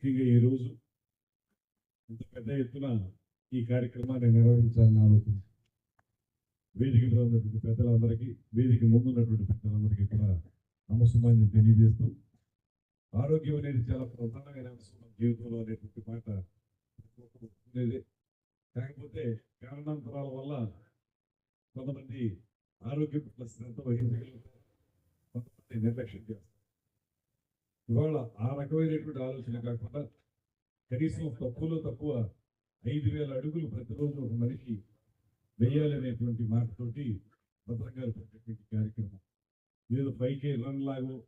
ముఖ్యంగా ఈరోజు ఇంత పెద్ద ఎత్తున ఈ కార్యక్రమాన్ని నిర్వహించాలని ఆలోచన వేదిక మీద ఉన్నటువంటి పెద్దలందరికీ, వేదిక ముందు ఉన్నటువంటి పెద్దలందరికీ కూడా నమస్కారం తెలియజేస్తూ, ఆరోగ్యం అనేది చాలా ప్రధానమైన అంశం మన జీవితంలో అనేటువంటి మాట ఉండేది. కాకపోతే కారణాంతరాల వల్ల కొంతమంది ఆరోగ్యం పట్ల శ్రద్ధ వహించగలుగుతారు, కొంతమంది నిర్లక్ష్యం చేస్తారు. ఇవాళ ఆ రకమైనటువంటి ఆలోచన కాకుండా కనీసం తక్కువలో తక్కువ 5,000 అడుగులు ప్రతిరోజు ఒక మనిషి వేయాలనేటువంటి మాటతోటి భద్రం గారు పెట్టేటువంటి కార్యక్రమం. ఏదో పైకి రన్ లాగో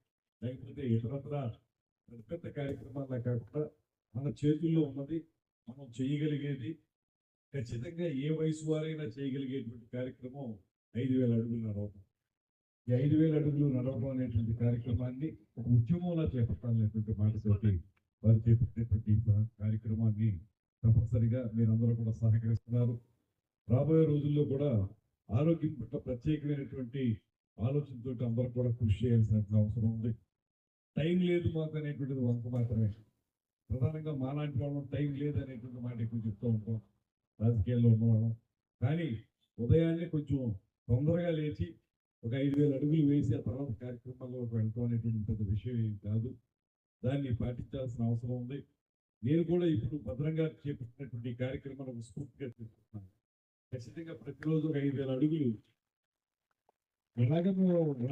లేకపోతే ఇతరత్ర పెద్ద పెద్ద కార్యక్రమాల్లో కాకుండా మన చేతుల్లో ఉన్నది, మనం చేయగలిగేది, ఖచ్చితంగా ఏ వయసు వారైనా చేయగలిగేటువంటి కార్యక్రమం 5,000 అడుగులు నడవడం. ఈ 5,000 అడుగులు నడవడం అనేటువంటి కార్యక్రమాన్ని ఒక ఉద్యమంలా చేపట్టాలనేటువంటి మాటతోటి వారు చేపట్టేటువంటి కార్యక్రమాన్ని తప్పనిసరిగా మీరందరూ కూడా సహకరిస్తున్నారు. రాబోయే రోజుల్లో కూడా ఆరోగ్యం పట్ల ప్రత్యేకమైనటువంటి ఆలోచనతో అందరూ కూడా కృషి చేయాల్సిన అవసరం ఉంది. టైం లేదు మాకు అనేటువంటిది వంక మాత్రమే. ప్రధానంగా మాలాంటి వాళ్ళం టైం లేదు అనేటువంటి మాట ఎక్కువ చెప్తూ ఉంటాం రాజకీయాల్లో ఉన్నవాళ్ళం. కానీ ఉదయాన్నే కొంచెం తొందరగా లేచి ఒక 5,000 అడుగులు వేసి ఆ తర్వాత కార్యక్రమాల్లో వెళ్తాం అనేటువంటి పెద్ద విషయం ఏం కాదు. దాన్ని పాటించాల్సిన అవసరం ఉంది. నేను కూడా ఇప్పుడు భద్రంగా చేపట్టినటువంటి కార్యక్రమాలను స్ఫూర్తిగా తీసుకుంటున్నాను. ఖచ్చితంగా ప్రతిరోజు ఒక 5,000 అడుగులు, ఎలాగ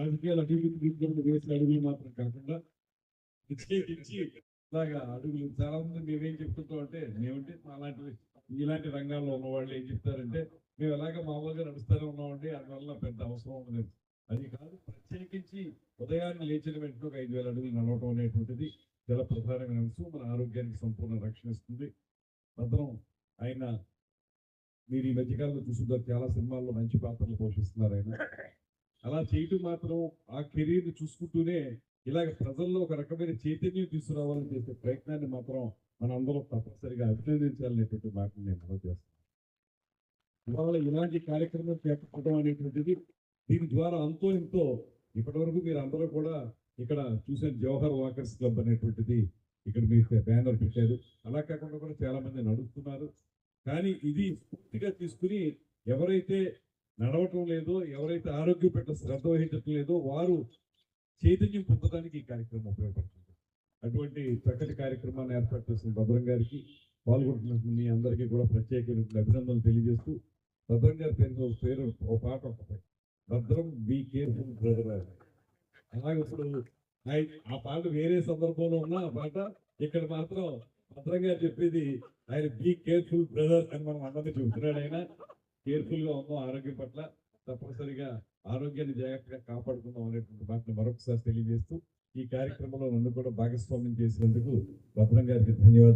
రాజకీయాలు అభివృద్ధి వేసిన అడుగులు మాత్రం కాకుండా ప్రత్యేకించి ఇలాగా అడుగులు చాలా మంది మేమేం చెప్తుంటాం అంటే, మేమంటే అలాంటివి ఇలాంటి రంగాల్లో ఉన్నవాళ్ళు ఏం చెప్తారంటే, మేము ఎలాగ మామూలుగా నడుస్తూనే ఉన్నామండి, అందువల్ల పెద్ద అవసరం ఉండదు. అది కాదు, ప్రత్యేకించి ఉదయాన్నే లేచిన వెంటనే ఒక 5,000 అడుగులు నడవటం అనేటువంటిది చాలా ప్రధానమైన అంశం. మన ఆరోగ్యానికి సంపూర్ణ రక్షణ ఇస్తుంది. భద్రం ఆయన మీరు ఈ మధ్యకాలంలో చూస్తుంటారు, చాలా సినిమాల్లో మంచి పాత్రలు పోషిస్తున్నారు ఆయన. అలా చేయటం మాత్రం ఆ కెరీర్ని చూసుకుంటూనే ఇలాగ ప్రజల్లో ఒక రకమైన చైతన్యం తీసుకురావాలని చేసే ప్రయత్నాన్ని మాత్రం మనందరం తప్పనిసరిగా అభినందించాలనేటువంటి మాటను నేను అమలు చేస్తాను. ఇవాళ ఇలాంటి కార్యక్రమం చేపట్టడం అనేటువంటిది దీని ద్వారా అంతో ఎంతో ఇప్పటివరకు మీరు అందరూ కూడా ఇక్కడ చూసే జవహర్ వాకర్స్ క్లబ్ అనేటువంటిది ఇక్కడ మీరు బ్యానర్ పెట్టారు. అలా కాకుండా కూడా చాలా మంది నడుస్తున్నారు. కానీ ఇది పూర్తిగా తీసుకుని ఎవరైతే నడవటం లేదో, ఎవరైతే ఆరోగ్యం పట్ల శ్రద్ధ వహించటం లేదో వారు చైతన్యం పొందడానికి ఈ కార్యక్రమం ఉపయోగపడుతుంది. అటువంటి చక్కటి కార్యక్రమాన్ని ఏర్పాటు చేసిన భద్రం గారికి, పాల్గొంటున్న మీ అందరికీ కూడా ప్రత్యేకమైన అభినందనలు తెలియజేస్తూ, భద్రం గారి పేరు ఒక పాట ఒకటి, భద్రం బీ కేర్ఫుల్ బ్రదర్. అలాగే ఇప్పుడు ఆ పాట వేరే సందర్భంలో ఉన్న ఆ పాట ఇక్కడ మాత్రం భద్రం గారు చెప్పేది ఆయన బీ కేర్ఫుల్ బ్రదర్ అని మనం అందరినీ చెబుతున్నాడు. ఆయన కేర్ఫుల్ గా ఉందాం, ఆరోగ్యం పట్ల తప్పనిసరిగా ఆరోగ్యాన్ని జాగ్రత్తగా కాపాడుకుందాం అనేటువంటి మాటను మరొకసారి తెలియజేస్తూ, ఈ కార్యక్రమంలో నన్ను కూడా భాగస్వామ్యం చేసినందుకు భద్రం గారికి ధన్యవాదాలు.